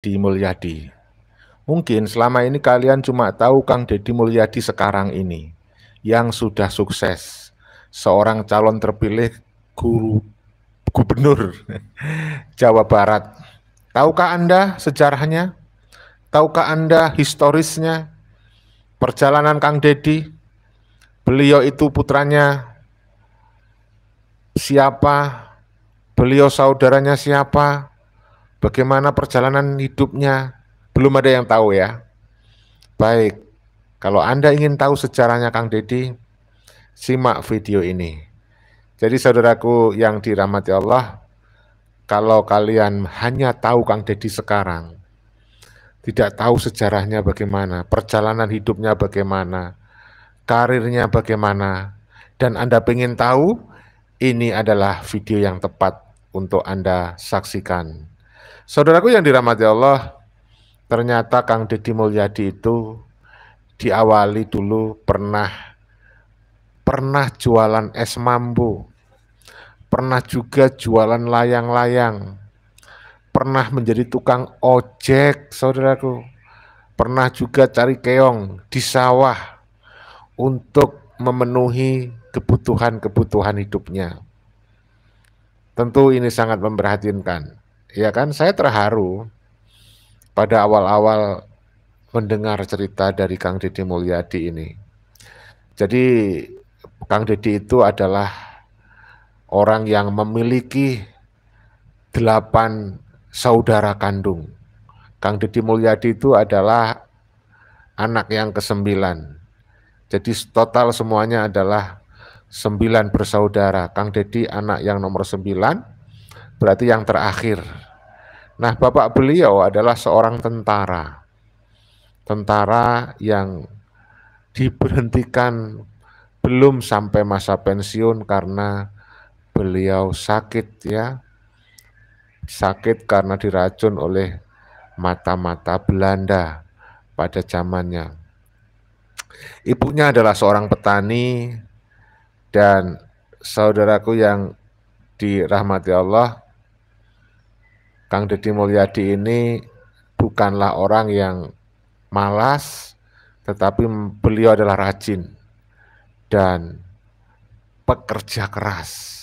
Deddy Mulyadi. Mungkin selama ini kalian cuma tahu Kang Deddy Mulyadi sekarang ini yang sudah sukses, seorang calon terpilih gubernur Jawa Barat. Tahukah Anda sejarahnya? Tahukah Anda historisnya? Perjalanan Kang Deddy, beliau itu putranya siapa? Beliau saudaranya siapa? Bagaimana perjalanan hidupnya? Belum ada yang tahu ya. Baik, kalau Anda ingin tahu sejarahnya Kang Deddy, simak video ini. Jadi saudaraku yang dirahmati Allah, kalau kalian hanya tahu Kang Deddy sekarang, tidak tahu sejarahnya bagaimana, perjalanan hidupnya bagaimana, karirnya bagaimana, dan Anda ingin tahu, ini adalah video yang tepat untuk Anda saksikan. Saudaraku yang dirahmati Allah, ternyata Kang Deddy Mulyadi itu diawali dulu pernah jualan es mambo, pernah juga jualan layang-layang, pernah menjadi tukang ojek, saudaraku, pernah juga cari keong di sawah untuk memenuhi kebutuhan hidupnya. Tentu ini sangat memprihatinkan. Ya kan, saya terharu pada awal-awal mendengar cerita dari Kang Deddy Mulyadi ini. Jadi Kang Deddy itu adalah orang yang memiliki 8 saudara kandung. Kang Deddy Mulyadi itu adalah anak yang ke-9. Jadi total semuanya adalah 9 bersaudara. Kang Deddy anak yang nomor 9, berarti yang terakhir. Nah, bapak beliau adalah seorang tentara. Tentara yang diberhentikan belum sampai masa pensiun karena beliau sakit ya. Sakit karena diracun oleh mata-mata Belanda pada zamannya. Ibunya adalah seorang petani, dan saudaraku yang dirahmati Allah, Kang Deddy Mulyadi ini bukanlah orang yang malas, tetapi beliau adalah rajin dan pekerja keras.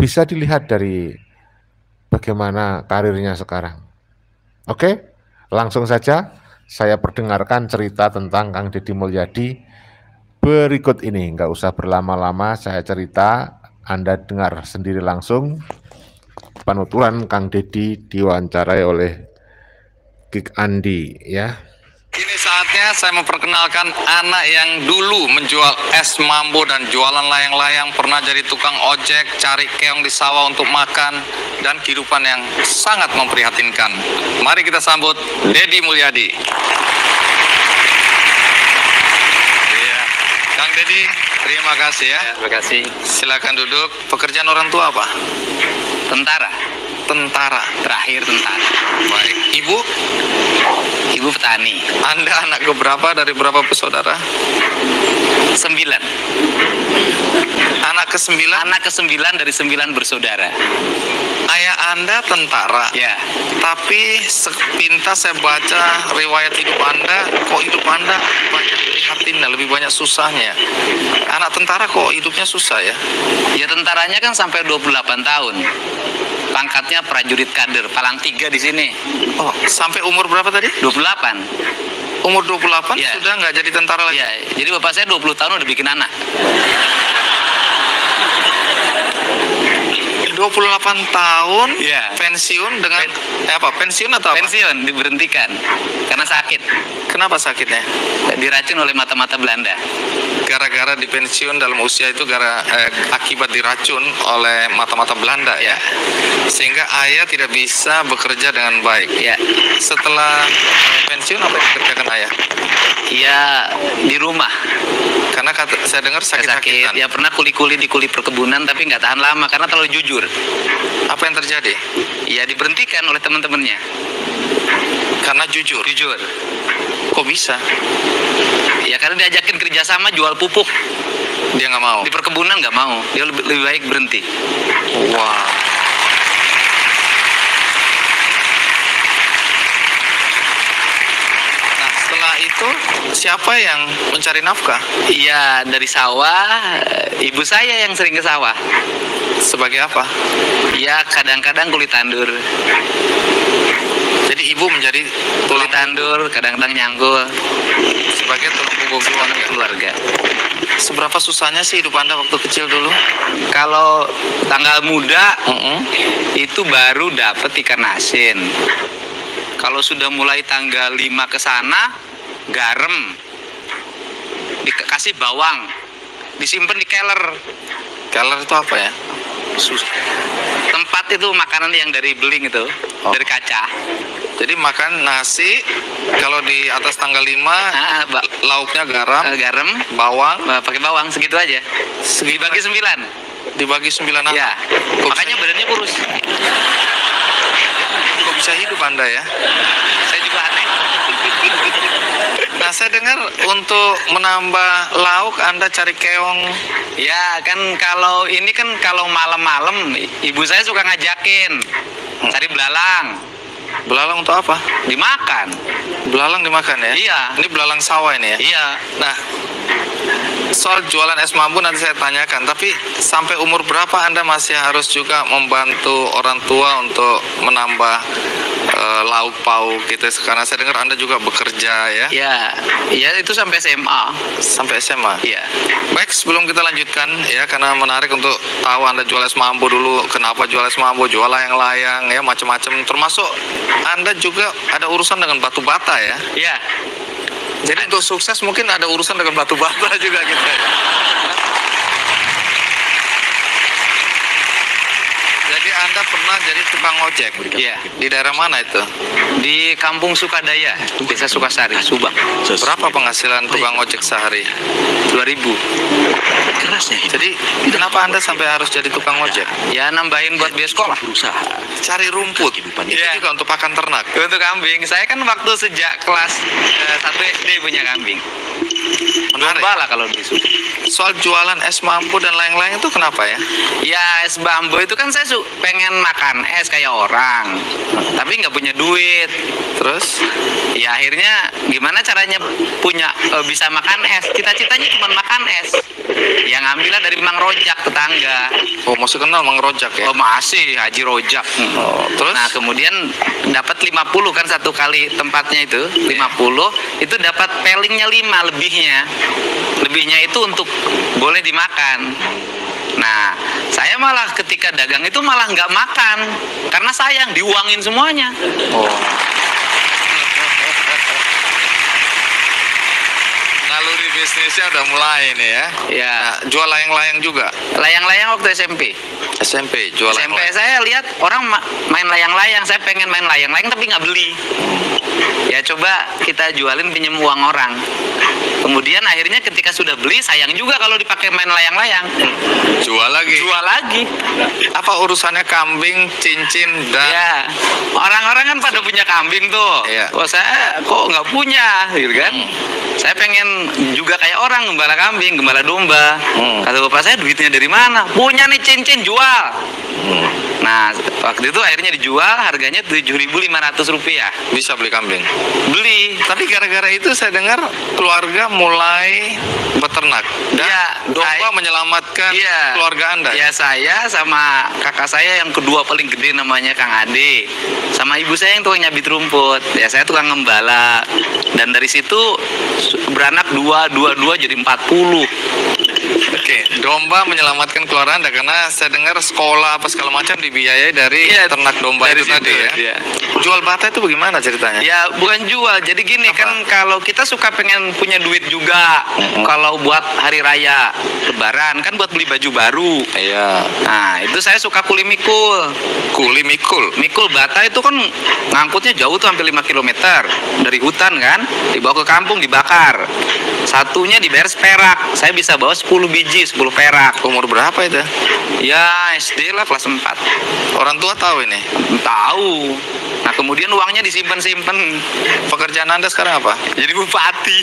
Bisa dilihat dari bagaimana karirnya sekarang. Oke, langsung saja saya perdengarkan cerita tentang Kang Deddy Mulyadi berikut ini. Nggak usah berlama-lama, saya cerita, Anda dengar sendiri langsung. Penuturan Kang Deddy diwawancarai oleh Kik Andi ya. Ini saatnya saya memperkenalkan anak yang dulu menjual es mambo dan jualan layang-layang, pernah jadi tukang ojek, cari keong di sawah untuk makan, dan kehidupan yang sangat memprihatinkan. Mari kita sambut Deddy Mulyadi. Ya, Kang Deddy, terima kasih ya. Terima kasih. Silakan duduk. Pekerjaan orang tua apa? Tentara. Tentara. Terakhir tentara. Baik. Ibu? Ibu petani. Anda anak keberapa dari berapa bersaudara? 9. Anak ke-9? Anak ke-9 dari 9 bersaudara. Ayah Anda tentara? Ya. Tapi sepintas saya baca riwayat hidup Anda, kok hidup Anda banyak prihatinnya, lebih banyak susahnya. Anak tentara kok hidupnya susah ya? Ya, tentaranya kan sampai 28 tahun. Pangkatnya prajurit kader, palang 3 di sini. Oh, sampai umur berapa tadi? 28. Umur 28 Ya. Sudah nggak jadi tentara lagi? Ya, jadi bapak saya 20 tahun udah bikin anak. 28 tahun Ya. pensiun dengan pensiun atau apa? Pensiun, diberhentikan karena sakit. Kenapa sakitnya? Diracun oleh mata-mata Belanda. Gara-gara di pensiun dalam usia itu akibat diracun oleh mata-mata Belanda ya. Sehingga ayah tidak bisa bekerja dengan baik. Ya. Setelah pensiun apa yang dikerjakan ayah? Ya, di rumah. Karena saya dengar sakit-sakitan. Ya, pernah kuli-kuli di kuli perkebunan tapi nggak tahan lama karena terlalu jujur. Apa yang terjadi? Ya, diberhentikan oleh teman-temannya. Karena jujur. Jujur. Kok bisa? Ya, karena diajakin kerjasama jual pupuk. Dia nggak mau. Di perkebunan nggak mau. Dia lebih baik berhenti. Wah. itu siapa yang mencari nafkah? Iya, dari sawah, ibu saya yang sering ke sawah. Sebagai apa? Ya, kadang-kadang kulit tandur. Jadi ibu menjadi Kulit tandur, kadang-kadang nyangkul sebagai tulang punggung keluarga. keluarga. Seberapa susahnya sih hidup Anda waktu kecil dulu? Kalau tanggal muda, Mm-mm. itu baru dapat ikan asin. Kalau sudah mulai tanggal 5 ke sana, garam. Dikasih bawang. Disimpan di keler. Keler itu apa ya? Tempat itu makanan yang dari beling itu, Oh. dari kaca. Jadi makan nasi kalau di atas tanggal 5 Ah, lauknya garam, garam, bawang, pakai bawang segitu aja. Dibagi 9. dibagi 9 anak. Ya, Kok makanya badannya kurus. Kok bisa hidup Anda ya? Saya juga aneh. Nah, saya dengar untuk menambah lauk Anda cari keong. Ya kan kalau ini kan kalau malam-malam ibu saya suka ngajakin cari belalang, Belalang untuk apa? dimakan. Belalang dimakan ya? Iya. Ini belalang sawah ini ya? Iya. Nah, soal jualan es mambu nanti saya tanyakan. Tapi sampai umur berapa Anda masih harus juga membantu orang tua untuk menambah lauk pauk gitu? Karena saya dengar Anda juga bekerja ya? Ya, ya itu sampai SMA. Sampai SMA. Iya. Baik, sebelum kita lanjutkan ya, karena menarik untuk tahu Anda jual es mambu dulu. Kenapa jual es mambu, jual layang-layang ya, macam-macam. Termasuk Anda juga ada urusan dengan batu bata ya. Iya. Jadi untuk sukses mungkin ada urusan dengan batu bata juga gitu ya. Jadi Anda pernah jadi tukang ojek? Iya. Di daerah mana itu? Di Kampung Sukadaya, Desa Sukasari, Subang. Berapa penghasilan tukang ojek sehari? 2.000. Kerasnya hidup. Jadi kenapa Anda sampai harus jadi tukang ojek? Ya nambahin buat biaya sekolah. Berusaha. Cari rumput. Kehidupan Itu Iya. juga untuk pakan ternak. Untuk kambing, saya kan waktu sejak kelas 1 SD punya kambing. Menarik. Domba lah kalau di Subang. Soal jualan es mampu dan lain-lain itu kenapa ya? Ya es bambu itu kan saya pengen makan es kayak orang, tapi nggak punya duit. Terus Ya akhirnya gimana caranya punya bisa makan es? Cita-citanya cuma makan es. Yang ngambilnya dari Mang Rojak tetangga. oh masih kenal Mang Rojak ya? Oh masih Haji Rojak. Oh, terus? Nah kemudian dapat 50 kan satu kali tempatnya itu 50 itu dapat pelingnya 5 lebihnya itu untuk boleh dimakan. Nah saya malah ketika dagang itu malah nggak makan karena sayang diuangin semuanya. Oh. Naluri bisnisnya udah mulai nih ya. Ya Nah, jual layang-layang juga. layang-layang waktu SMP. SMP jual SMP layang-layang. saya lihat orang main layang-layang, saya pengen main layang-layang tapi nggak beli. Ya coba kita jualin pinjem uang orang. Kemudian akhirnya ketika sudah beli sayang juga kalau dipakai main layang-layang. Jual lagi. Jual lagi. Apa urusannya kambing, cincin dan Ya orang-orang kan pada punya kambing tuh. Iya. Kok saya kok nggak punya, gitu kan? Saya pengen juga kayak orang gembala kambing, gembala domba. Kata bapak saya duitnya dari mana? Punya nih cincin jual. Nah waktu itu akhirnya dijual harganya Rp7.500. bisa beli kambing. Beli. Tapi gara-gara itu saya dengar keluarga mulai beternak dan Iya, domba saya- menyelamatkan Iya. keluarga Anda. Ya saya sama kakak saya yang kedua paling gede namanya Kang Ade. Sama ibu saya yang tukang nyabit rumput. Ya saya tukang ngembala. Dan dari situ beranak 2 jadi 40. Oke, domba menyelamatkan keluarga Anda karena saya dengar sekolah apa segala macam dibiayai dari Iya, ternak domba dari itu tadi situ, ya. iya. Jual bata itu bagaimana ceritanya? Ya bukan jual. Jadi gini kan kalau kita suka pengen punya duit juga. Kalau buat hari raya Lebaran kan buat beli baju baru. Iya. Nah itu saya suka kuli mikul. Kuli mikul. Mikul bata itu kan ngangkutnya jauh tuh hampir 5 km dari hutan kan, dibawa ke kampung dibakar. Satunya dibayar perak. Saya bisa bawa 10 biji, 10 perak. Umur berapa itu? Ya SD lah kelas 4. Orang tua tahu ini. Tahu. Nah kemudian uangnya disimpan-simpan. Pekerjaan Anda sekarang apa? Jadi bupati.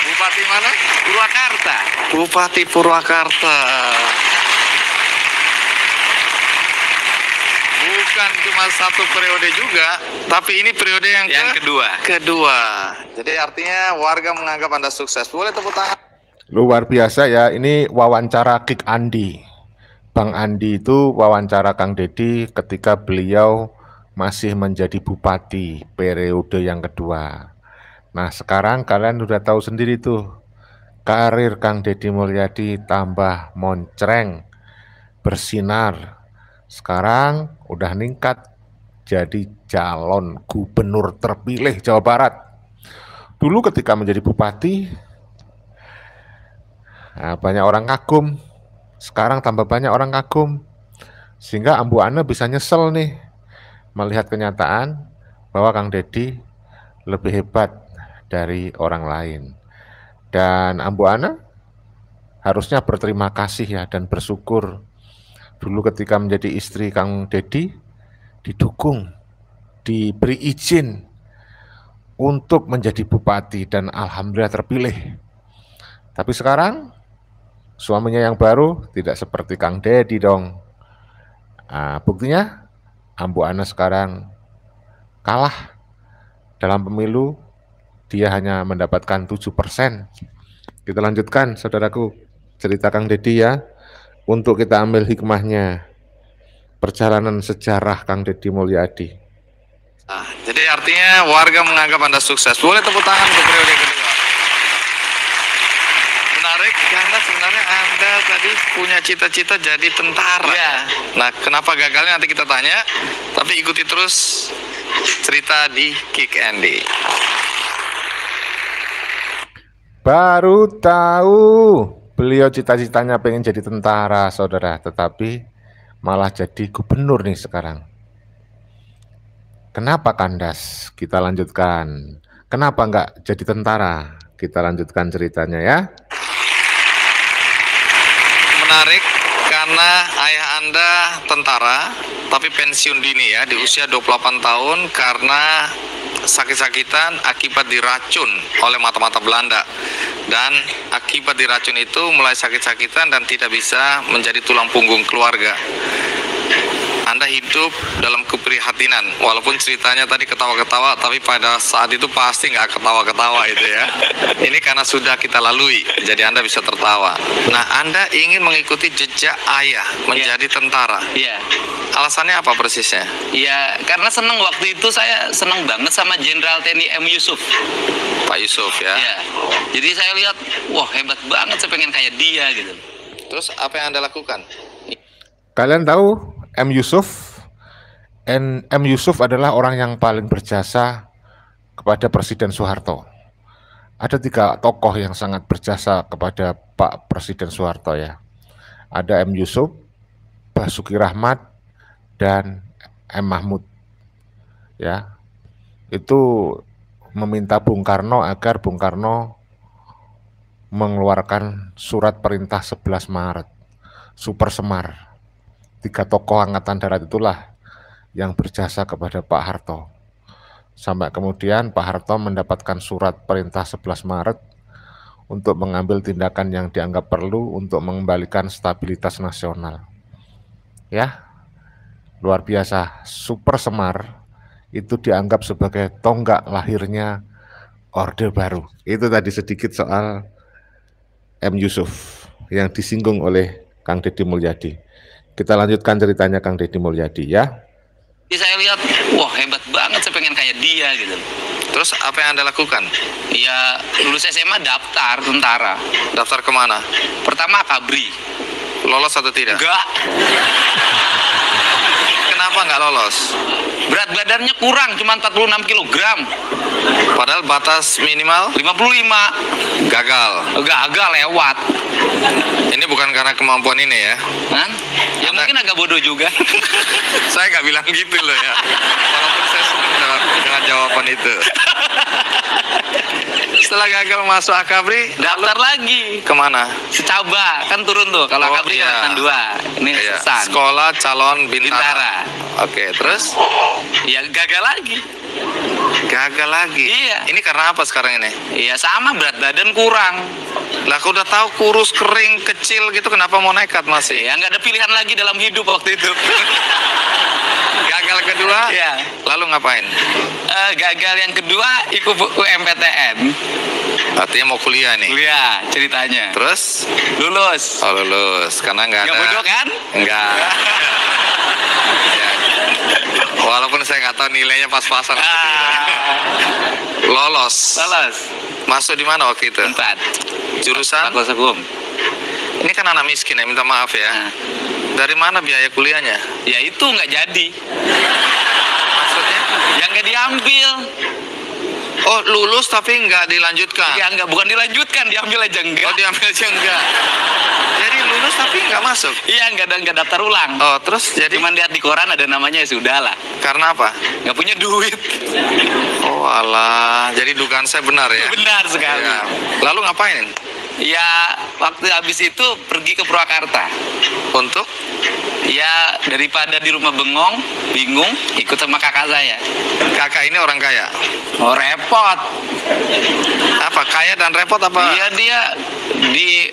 Bupati mana? Purwakarta. Bupati Purwakarta. bukan cuma 1 periode juga, tapi ini periode yang kedua. Jadi artinya warga menganggap Anda sukses. Boleh tepuk tangan. Luar biasa ya, ini wawancara Kick Andi. Bang Andi itu wawancara Kang Deddy ketika beliau masih menjadi bupati periode yang kedua. Nah sekarang kalian udah tahu sendiri tuh, karir Kang Deddy Mulyadi tambah moncreng, bersinar. Sekarang udah ningkat jadi calon gubernur terpilih Jawa Barat. Dulu ketika menjadi bupati, banyak orang kagum. Sekarang tambah banyak orang kagum. Sehingga Ambu Ana bisa nyesel nih melihat kenyataan bahwa Kang Deddy lebih hebat dari orang lain. Dan Ambu Ana harusnya berterima kasih ya dan bersyukur. Dulu ketika menjadi istri Kang Deddy didukung, diberi izin untuk menjadi bupati dan alhamdulillah terpilih. Tapi sekarang suaminya yang baru tidak seperti Kang Deddy dong. Buktinya Ambu Ana sekarang kalah dalam pemilu, dia hanya mendapatkan 7%. Kita lanjutkan saudaraku cerita Kang Deddy ya, untuk kita ambil hikmahnya perjalanan sejarah Kang Deddy Mulyadi. Jadi artinya warga menganggap Anda sukses. Boleh tepuk tangan untuk periode kedua. Menarik karena sebenarnya Anda tadi punya cita-cita jadi tentara. Iya. Nah, kenapa gagalnya nanti kita tanya. Tapi ikuti terus cerita di Kick Andy. Baru tahu beliau cita-citanya pengen jadi tentara, saudara, tetapi malah jadi gubernur nih sekarang. Kenapa kandas? Kita lanjutkan. Kenapa enggak jadi tentara? Kita lanjutkan ceritanya ya. Menarik karena ayah Anda tentara tapi pensiun dini ya, di usia 28 tahun karena sakit-sakitan akibat diracun oleh mata-mata Belanda. Dan akibat diracun itu mulai sakit-sakitan dan tidak bisa menjadi tulang punggung keluarga. Anda hidup dalam keprihatinan, walaupun ceritanya tadi ketawa-ketawa, tapi pada saat itu pasti nggak ketawa-ketawa itu ya. Ini karena sudah kita lalui, jadi Anda bisa tertawa. Nah, Anda ingin mengikuti jejak ayah menjadi tentara. Iya. Alasannya apa persisnya? Iya, karena seneng waktu itu saya seneng banget sama Jenderal TNI M. Yusuf. Pak Yusuf ya. Iya. Jadi saya lihat, wah hebat banget, saya pengen kayak dia gitu. Terus apa yang Anda lakukan? Kalian tahu M. Yusuf? M. Yusuf adalah orang yang paling berjasa kepada Presiden Soeharto. Ada 3 tokoh yang sangat berjasa kepada Pak Presiden Soeharto ya. Ada M. Yusuf, Basuki Rahmat, dan M. Mahmud. Ya, itu meminta Bung Karno agar Bung Karno mengeluarkan surat perintah 11 Maret, Super Semar. 3 tokoh angkatan darat itulah yang berjasa kepada Pak Harto. Sampai kemudian Pak Harto mendapatkan surat perintah 11 Maret untuk mengambil tindakan yang dianggap perlu untuk mengembalikan stabilitas nasional. Ya, luar biasa. Super Semar itu dianggap sebagai tonggak lahirnya Orde Baru. Itu tadi sedikit soal M. Yusuf yang disinggung oleh Kang Deddy Mulyadi. Kita lanjutkan ceritanya Kang Deddy Mulyadi ya. Jadi saya lihat, wah hebat banget, saya pengen kayak dia gitu. Terus apa yang Anda lakukan? Iya, lulus SMA daftar tentara. Daftar kemana? Pertama Kabri. Lolos atau tidak? Enggak. Kenapa nggak lolos? Berat badannya kurang, cuma 46 kg. Padahal batas minimal 55. gagal. Gagal lewat. Ini bukan karena kemampuan ini ya? Kan? Ya mungkin agak bodoh juga. Saya nggak bilang gitu loh ya. Walaupun saya senang dengan jawaban itu. Setelah gagal masuk Akabri, Daftar lagi. kemana? Secaba, kan turun tuh. Kalau Oh, Akabri iya. kan 2. Ini Iya, Sesan. Sekolah calon bintara. Bintara. Oke, terus Ya gagal lagi. gagal lagi. Iya. Ini karena apa sekarang ini? Iya sama, berat badan kurang. Lah aku udah tahu kurus, kering, kecil gitu, kenapa mau nekat masih? Ya nggak ada pilihan lagi dalam hidup waktu itu. Gagal kedua, Ya. lalu ngapain? Gagal yang kedua ikut UMPTN. Artinya mau kuliah nih. Kuliah ceritanya. Terus? Lulus. Oh lulus, karena nggak Nggak ada. bodoh kan? Enggak. Ya. Walaupun saya nggak tahu nilainya pas-pasan. Lolos. Lolos. Masuk di mana waktu itu? 4. Jurusan? Fakultas Hukum. Ini kan anak miskin ya, minta maaf ya. Nah, Dari mana biaya kuliahnya? ya itu nggak jadi. Maksudnya? Yang nggak diambil. Oh lulus tapi nggak dilanjutkan. Ya nggak, bukan dilanjutkan, diambil aja enggak. Oh diambil aja enggak. Jadi lulus tapi nggak masuk. Iya, nggak daftar ulang. Oh terus jadi Cuman lihat di koran ada namanya, ya sudah lah. karena apa? Nggak punya duit. Oh alah, jadi dugaan saya benar ya. Benar sekali. Ya. Lalu ngapain? Ya waktu habis itu pergi ke Purwakarta. Untuk? Ya daripada di rumah bengong, bingung, ikut sama kakak saya. Kakak ini orang kaya. Oh repot. Apa kaya dan repot apa? Iya, dia di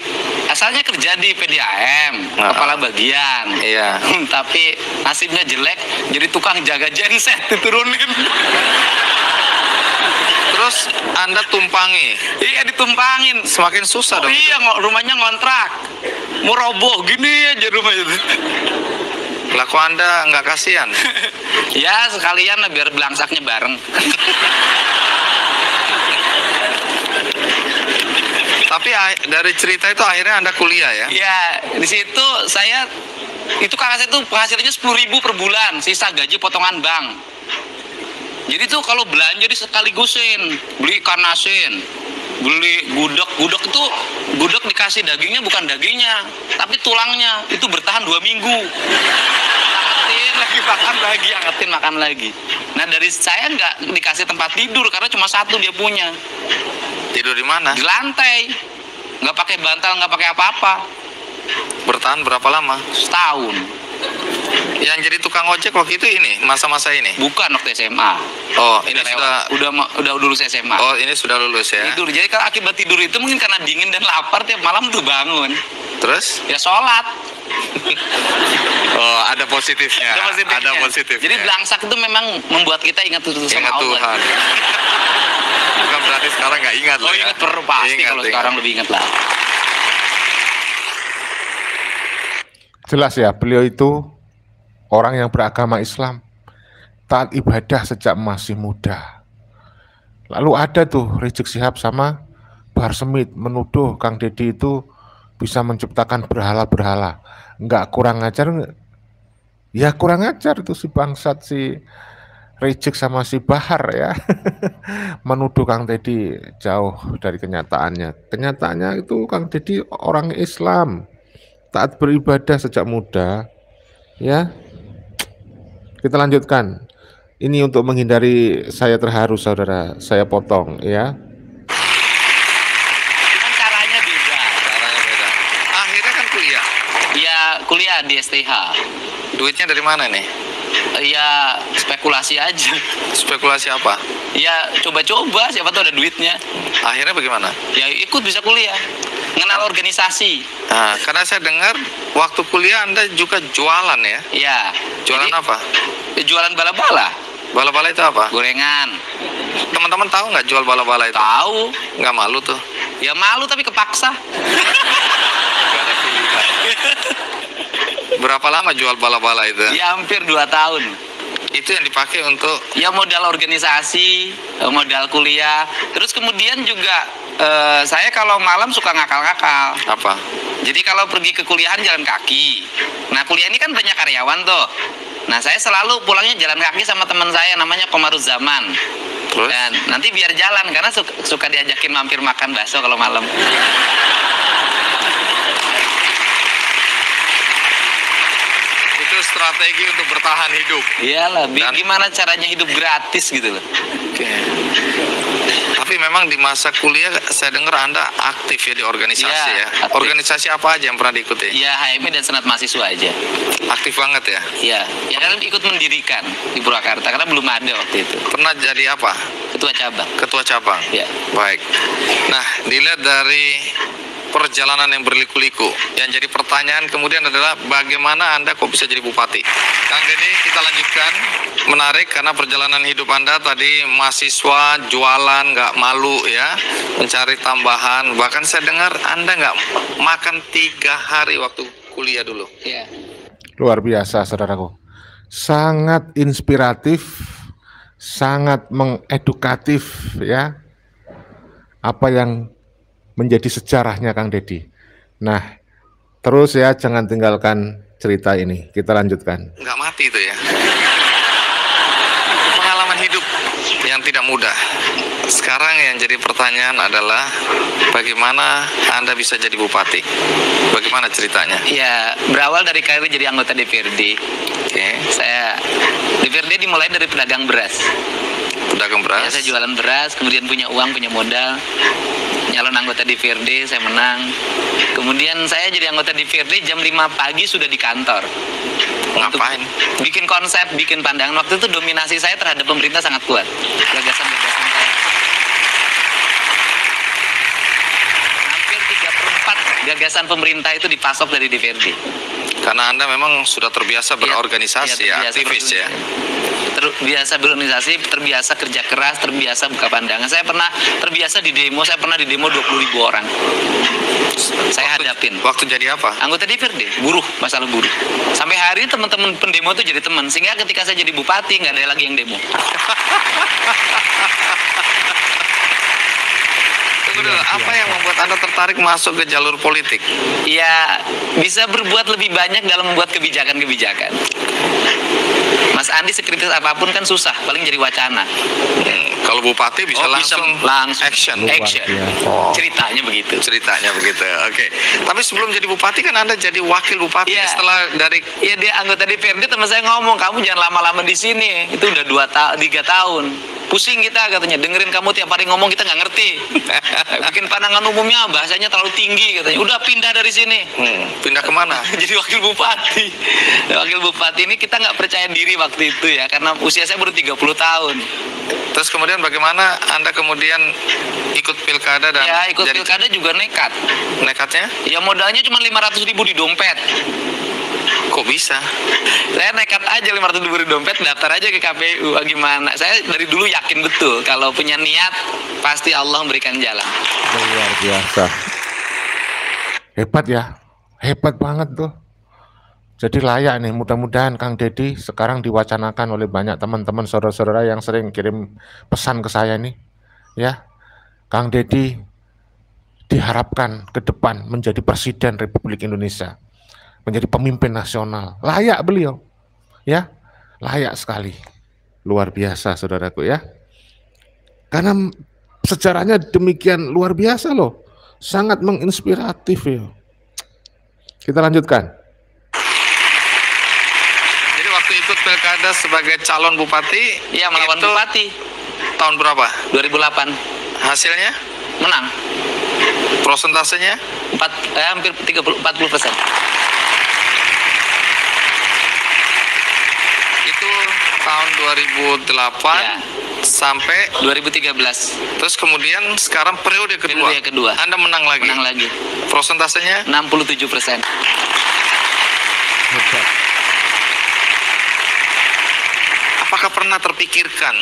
asalnya kerja di PDAM, Nah. kepala bagian. Iya. Tapi nasibnya jelek, jadi tukang jaga genset diturunin. Terus Anda tumpangi. Iya, ditumpangin. Semakin susah dong. Iya, rumahnya ngontrak. Mau roboh gini aja rumah itu. Laku Anda nggak kasihan. Ya sekalian lah biar belangsaknya bareng. Tapi dari cerita itu akhirnya Anda kuliah ya? Ya di situ saya itu kakak saya tuh penghasilannya 10.000 per bulan, sisa gaji potongan bank. Jadi tuh kalau belanja di sekaligusin, beli ikan asin, beli gudeg itu gudeg dikasih dagingnya bukan dagingnya, tapi tulangnya, itu bertahan 2 minggu. Angetin lagi, makan lagi. Nah dari saya nggak dikasih tempat tidur karena cuma satu dia punya, Tidur di mana? di lantai, nggak pakai bantal, nggak pakai apa-apa. Bertahan berapa lama? Setahun. Yang jadi tukang ojek waktu itu ini, masa-masa ini? Bukan waktu SMA. Oh, ini Udah sudah. lewat. udah lulus SMA. Oh, ini sudah lulus ya? Tidur. Jadi kalau akibat tidur itu mungkin karena dingin dan lapar tiap malam tuh bangun. Terus? Ya sholat. Oh, ada positifnya. Ada positifnya. Jadi belangsak itu memang membuat kita ingat terus sama Ingat Allah. Tuhan. Bukan berarti sekarang nggak ingat Oh loh ya. ingat perlu pasti, Ingat, kalau ingat. sekarang lebih ingat lah. Jelas ya, beliau itu orang yang beragama Islam, taat ibadah sejak masih muda. Lalu ada tuh Rizik Syihab sama Bahar Smith menuduh Kang Deddy itu bisa menciptakan berhala-berhala. Enggak kurang ajar, ya kurang ajar tuh si bangsat si Rizik sama si Bahar ya. Menuduh Kang Deddy jauh dari kenyataannya. Kenyataannya itu Kang Deddy orang Islam, taat beribadah sejak muda. Ya, kita lanjutkan. Ini untuk menghindari saya terharu, saudara. Saya potong, ya. Cuman caranya beda. Caranya beda. Akhirnya kan kuliah. Ya kuliah di STH. Duitnya dari mana nih? Ya spekulasi aja. Spekulasi apa? Ya coba-coba, siapa tahu ada duitnya. Akhirnya bagaimana? Ya ikut bisa kuliah. Mengenal organisasi. Nah, karena saya dengar waktu kuliah Anda juga jualan ya? Ya. Jualan Jadi, apa? ya, jualan bala-bala. Bala-bala itu apa? Gorengan. Teman-teman tahu nggak jual bala-bala itu? Tahu. Nggak malu tuh? Ya malu tapi kepaksa. Nggak ada pilihan. Berapa lama jual bala-bala itu? Ya hampir 2 tahun. Itu yang dipakai untuk Ya modal organisasi, modal kuliah. Terus kemudian juga saya kalau malam suka ngakal-ngakal. apa? Jadi kalau pergi ke kuliahan jalan kaki. Nah kuliah ini kan banyak karyawan tuh. Nah saya selalu pulangnya jalan kaki sama teman saya namanya Komaruzzaman. Terus? Dan nanti biar jalan karena suka diajakin mampir makan bakso kalau malam. Itu strategi untuk bertahan hidup. Iyalah, Dan- gimana caranya hidup gratis gitu loh. Oke. Tapi memang di masa kuliah saya dengar Anda aktif ya di organisasi Iya, ya. aktif. Organisasi apa aja yang pernah diikuti? Ya HMI dan Senat Mahasiswa aja. Aktif banget ya. Iya, ya kan ikut mendirikan di Purwakarta karena belum ada waktu itu. Pernah jadi apa? Ketua cabang. Ketua cabang. Ya. Baik. Nah, dilihat dari perjalanan yang berliku-liku. Yang jadi pertanyaan kemudian adalah bagaimana Anda kok bisa jadi bupati? Kang Deddy, kita lanjutkan. Menarik karena perjalanan hidup Anda tadi mahasiswa, jualan, nggak malu ya, mencari tambahan. Bahkan saya dengar Anda nggak makan 3 hari waktu kuliah dulu. Iya. Luar biasa, saudaraku. Sangat inspiratif, sangat mengedukatif ya. Apa yang menjadi sejarahnya Kang Deddy. Nah, terus ya jangan tinggalkan cerita ini. Kita lanjutkan. Nggak mati itu ya. Pengalaman hidup yang tidak mudah. Sekarang yang jadi pertanyaan adalah bagaimana Anda bisa jadi bupati? Bagaimana ceritanya? Ya, berawal dari karir jadi anggota DPRD. Oke. Saya DPRD dimulai dari pedagang beras. Pedagang Ya, beras. saya jualan beras, kemudian punya uang, punya modal. Nyalon anggota DPRD, saya menang. Kemudian saya jadi anggota DPRD jam 5 pagi sudah di kantor. Ngapain? Untuk bikin konsep, bikin pandangan. Waktu itu dominasi saya terhadap pemerintah sangat kuat. Gagasan-gagasan saya. Hampir 3/4 gagasan pemerintah itu dipasok dari DPRD. Karena Anda memang sudah terbiasa berorganisasi, Iya, ya, aktivis ya. Terbiasa berorganisasi, terbiasa kerja keras, terbiasa buka pandangan. Saya pernah terbiasa di demo, saya pernah di demo 20.000 orang. Saya hadapin. Waktu jadi apa? Anggota DPRD, buruh, masalah buruh. Sampai hari ini teman-teman pendemo itu jadi teman. Sehingga ketika saya jadi bupati, nggak ada lagi yang demo. Tunggu dulu, apa yang membuat Anda tertarik masuk ke jalur politik? Ya, bisa berbuat lebih banyak dalam membuat kebijakan-kebijakan. Mas Andi sekritis apapun kan susah, paling jadi wacana. Kalau bupati bisa langsung action. Action. Oh. Ceritanya begitu. Ceritanya begitu. Oke. Tapi sebelum jadi bupati kan Anda jadi wakil bupati Iya. setelah dari Iya, dia anggota DPRD, teman saya ngomong, kamu jangan lama-lama di sini. Itu udah 3 tahun. Pusing kita katanya, dengerin kamu tiap hari ngomong kita nggak ngerti. Bikin pandangan umumnya bahasanya terlalu tinggi katanya. Udah pindah dari sini. pindah kemana? Jadi wakil bupati. Wakil bupati ini kita nggak percaya diri waktu itu ya, karena usia saya baru 30 tahun. Terus kemudian bagaimana Anda kemudian ikut pilkada dan Ya, ikut jadi pilkada juga nekat. nekatnya? Ya modalnya cuma 500.000 di dompet. Kok bisa? Saya nekat aja 500.000 di dompet, daftar aja ke KPU. Gimana? Saya dari dulu yakin betul kalau punya niat pasti Allah memberikan jalan. Luar biasa. Hebat ya. Hebat banget tuh. Jadi layak nih, mudah-mudahan Kang Deddy sekarang diwacanakan oleh banyak teman-teman saudara-saudara yang sering kirim pesan ke saya nih. Ya, Kang Deddy diharapkan ke depan menjadi Presiden Republik Indonesia, menjadi pemimpin nasional. Layak beliau, ya, layak sekali. Luar biasa saudaraku ya. Karena sejarahnya demikian luar biasa loh, sangat menginspiratif ya. Kita lanjutkan. Jadi waktu ikut pilkada sebagai calon bupati, Iya, melawan itu bupati tahun berapa? 2008. Hasilnya? Menang. Prosentasenya? Hampir 40%. Itu tahun 2008 Ya. sampai 2013. terus kemudian sekarang periode kedua. Periode kedua. Anda menang lagi. Menang lagi. Prosentasenya? 67%. Apakah pernah terpikirkan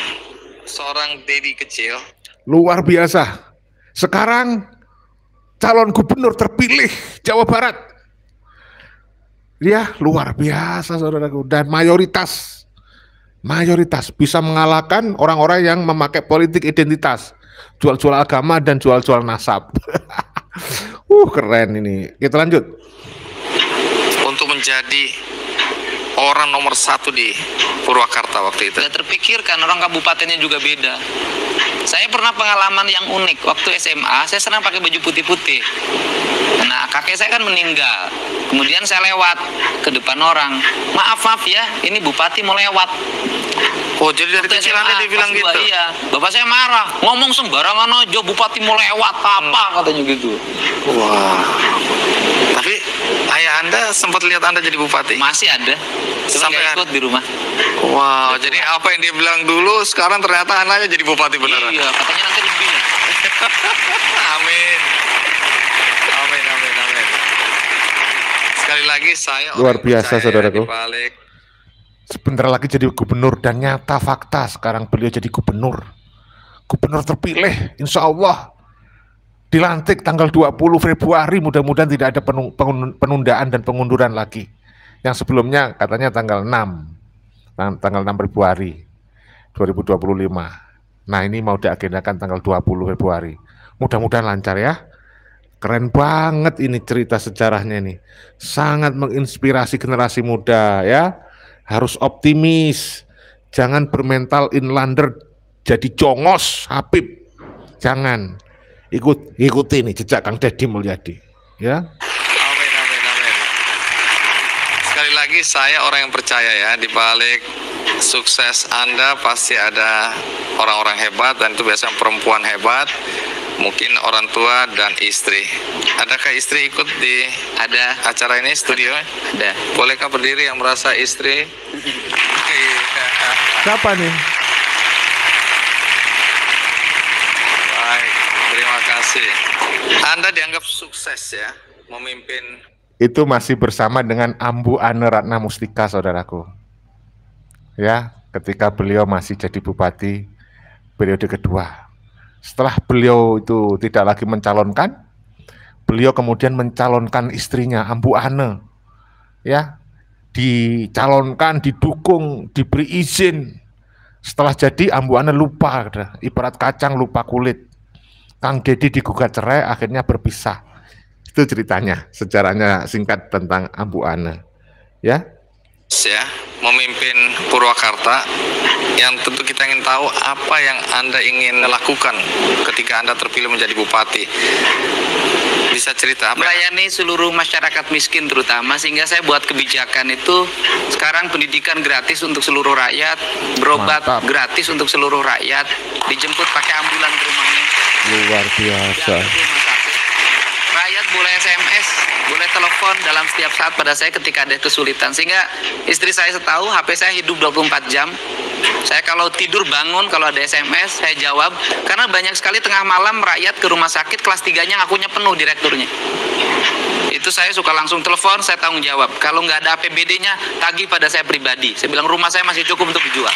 seorang Deddy kecil Luar biasa. Sekarang calon gubernur terpilih Jawa Barat. Ya, luar biasa saudaraku. Dan mayoritas bisa mengalahkan orang-orang yang memakai politik identitas. Jual-jual agama dan jual-jual nasab. Keren ini. Kita lanjut. untuk menjadi orang nomor 1 di Purwakarta waktu itu? Tidak terpikirkan, orang kabupatennya juga beda. Saya pernah pengalaman yang unik. Waktu SMA, saya senang pakai baju putih-putih. Nah, kakek saya kan meninggal. Kemudian saya lewat ke depan orang. Maaf ya, ini bupati mau lewat. Oh, jadi dari Waktu kecil SMA, Anda dibilang kelas gitu? 2, iya. Bapak saya marah. Ngomong sembarangan aja, bupati mau lewat apa katanya gitu. Wah. Tapi ayah Anda sempat lihat Anda jadi bupati? Masih ada. Cuma Sampai nggak ikut di rumah. Wow, jadi apa yang dia bilang dulu sekarang ternyata anaknya jadi bupati beneran? Iya, katanya nanti lebih. Amin. Amin, amin, amin. Sekali lagi saya Luar orang biasa, percaya saudaraku. di balik Sebentar lagi jadi gubernur, dan nyata fakta sekarang beliau jadi gubernur. Gubernur terpilih, insya Allah dilantik tanggal 20 Februari, mudah-mudahan tidak ada penundaan dan pengunduran lagi. Yang sebelumnya katanya tanggal 6 Februari 2025. Nah, ini mau diagendakan tanggal 20 Februari. Mudah-mudahan lancar ya. Keren banget ini cerita sejarahnya ini. Sangat menginspirasi generasi muda ya. Harus optimis. Jangan bermental inlander jadi jongos, Habib. Jangan. Ikuti nih jejak Kang Deddy Mulyadi ya. Amin, amin, amin. Sekali lagi saya orang yang percaya ya, di balik sukses Anda pasti ada orang-orang hebat, dan itu biasanya perempuan hebat, mungkin orang tua dan istri. Adakah istri ikut di acara ini, studio? Ada. Bolehkah berdiri yang merasa istri? Siapa nih? Baik, terima kasih. Anda dianggap sukses ya, memimpin. Itu masih bersama dengan Ambu Ane Ratna Mustika, saudaraku. Ya, ketika beliau masih jadi bupati periode kedua. Setelah beliau itu tidak lagi mencalonkan, beliau kemudian mencalonkan istrinya Ambu Ane. Ya, dicalonkan, didukung, diberi izin. Setelah jadi Ambu Ane lupa, ibarat kacang lupa kulit. Kang Deddy digugat cerai, akhirnya berpisah. Itu ceritanya, sejarahnya singkat tentang Ambu Ane. Ya, Memimpin Purwakarta, yang tentu kita ingin tahu apa yang Anda ingin lakukan ketika Anda terpilih menjadi bupati. Bisa cerita apa? Melayani seluruh masyarakat miskin terutama, sehingga saya buat kebijakan itu sekarang pendidikan gratis untuk seluruh rakyat, berobat Mantap. gratis untuk seluruh rakyat, dijemput pakai ambulan ke rumahnya. luar biasa. Dan di rumah sakit. Rakyat boleh SMS, boleh telepon dalam setiap saat pada saya ketika ada kesulitan. Sehingga istri saya tahu HP saya hidup 24 jam. Saya kalau tidur bangun, kalau ada SMS, saya jawab. Karena banyak sekali tengah malam rakyat ke rumah sakit, kelas 3-nya ngakunya penuh direkturnya. Itu saya suka langsung telepon, saya tanggung jawab. Kalau nggak ada APBD-nya, tagih pada saya pribadi. Saya bilang rumah saya masih cukup untuk dijual.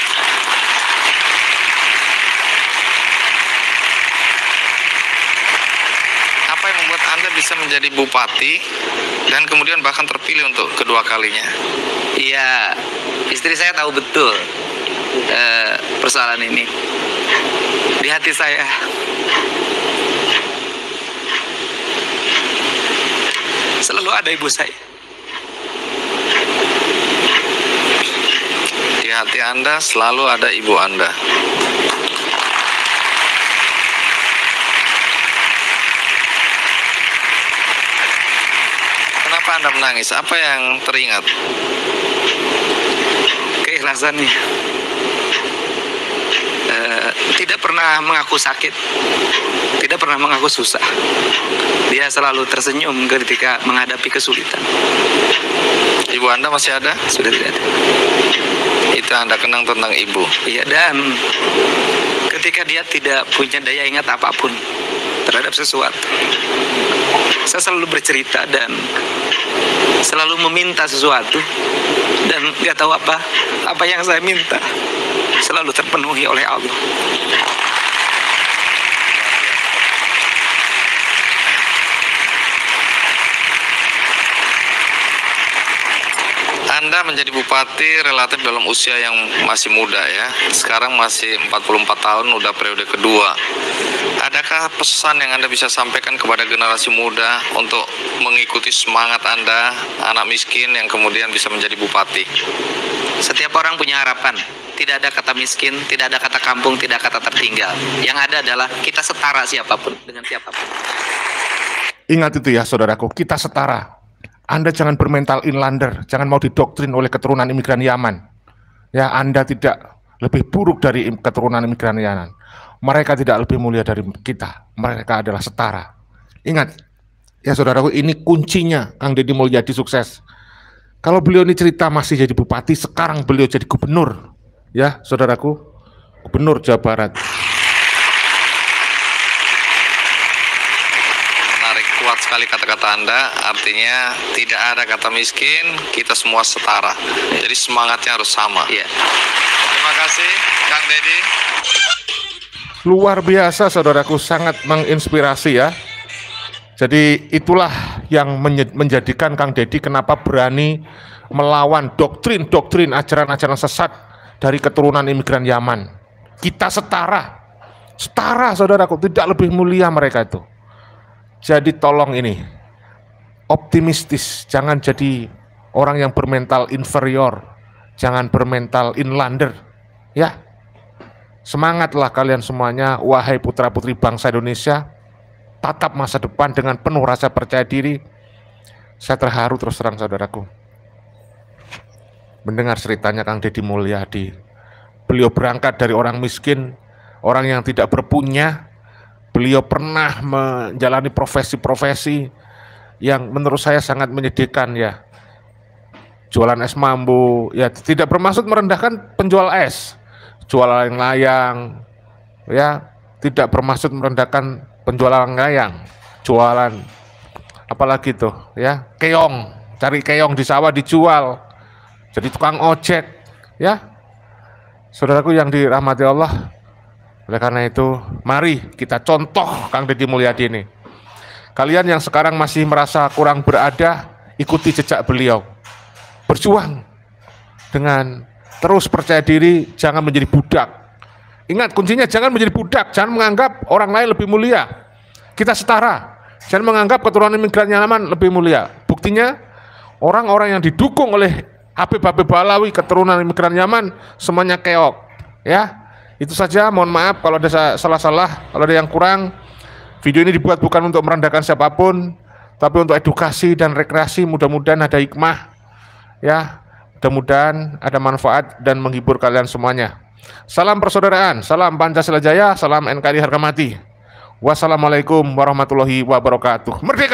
Apa yang membuat Anda bisa menjadi bupati dan kemudian bahkan terpilih untuk kedua kalinya? Iya, istri saya tahu betul persoalan ini. Di hati saya selalu ada ibu saya. Di hati Anda selalu ada ibu Anda. Kenapa Anda menangis? Apa yang teringat? Keikhlasannya. Tidak pernah mengaku sakit, tidak pernah mengaku susah. Dia selalu tersenyum ketika menghadapi kesulitan. Ibu Anda masih ada? Sudah tidak ada. Itu Anda kenang tentang ibu. Iya, dan ketika dia tidak punya daya ingat apapun terhadap sesuatu, saya selalu bercerita dan selalu meminta sesuatu, dan nggak tahu apa yang saya minta selalu terpenuhi oleh Allah. Anda menjadi bupati relatif dalam usia yang masih muda ya. Sekarang masih 44 tahun, udah periode kedua. Adakah pesan yang Anda bisa sampaikan kepada generasi muda untuk mengikuti semangat Anda, anak miskin yang kemudian bisa menjadi bupati? Setiap orang punya harapan. Tidak ada kata miskin, tidak ada kata kampung, tidak kata tertinggal. Yang ada adalah kita setara siapapun dengan siapapun. Ingat itu ya saudaraku, kita setara. Anda jangan bermental inlander, jangan mau didoktrin oleh keturunan imigran Yaman. Ya, Anda tidak lebih buruk dari keturunan imigran Yaman. Mereka tidak lebih mulia dari kita. Mereka adalah setara. Ingat, ya saudaraku, ini kuncinya Kang Deddy Mulyadi sukses. Kalau beliau ini cerita masih jadi bupati, sekarang beliau jadi gubernur. Ya, saudaraku, gubernur Jawa Barat. Menarik, kuat sekali sekali kata-kata Anda, artinya tidak ada kata miskin, kita semua setara. Jadi semangatnya harus sama. Iya. Terima kasih, Kang Deddy. Luar biasa saudaraku, sangat menginspirasi ya. Jadi itulah yang menjadikan Kang Deddy kenapa berani melawan doktrin-doktrin ajaran-ajaran sesat dari keturunan imigran Yaman. Kita setara saudaraku, tidak lebih mulia mereka itu. Jadi tolong ini, optimistis, jangan jadi orang yang bermental inferior, jangan bermental inlander, ya. Semangatlah kalian semuanya, wahai putra-putri bangsa Indonesia, tatap masa depan dengan penuh rasa percaya diri. Saya terharu terus terang saudaraku, mendengar ceritanya Kang Deddy Mulyadi. Beliau berangkat dari orang miskin, orang yang tidak berpunya. Beliau pernah menjalani profesi-profesi yang menurut saya sangat menyedihkan ya. Jualan es mambu, ya tidak bermaksud merendahkan penjual es. Jualan layang, ya tidak bermaksud merendahkan penjualan layang. Jualan apalagi tuh, ya keong, cari keong di sawah dijual. Jadi tukang ojek, ya. Saudaraku yang dirahmati Allah. Oleh karena itu, mari kita contoh Kang Deddy Mulyadi ini. Kalian yang sekarang masih merasa kurang berada, ikuti jejak beliau. Berjuang dengan terus percaya diri, jangan menjadi budak. Ingat kuncinya, jangan menjadi budak, jangan menganggap orang lain lebih mulia. Kita setara. Jangan menganggap keturunan imigran Yaman lebih mulia. Buktinya, orang-orang yang didukung oleh Habib-Habib Alawi, keturunan imigran Yaman, semuanya keok. Ya, itu saja. Mohon maaf kalau ada salah-salah, kalau ada yang kurang. Video ini dibuat bukan untuk merendahkan siapapun, tapi untuk edukasi dan rekreasi. Mudah-mudahan ada hikmah. Ya, mudah-mudahan ada manfaat dan menghibur kalian semuanya. Salam persaudaraan, salam Pancasila Jaya, salam NKRI harga mati. Wassalamualaikum warahmatullahi wabarakatuh. Merdeka!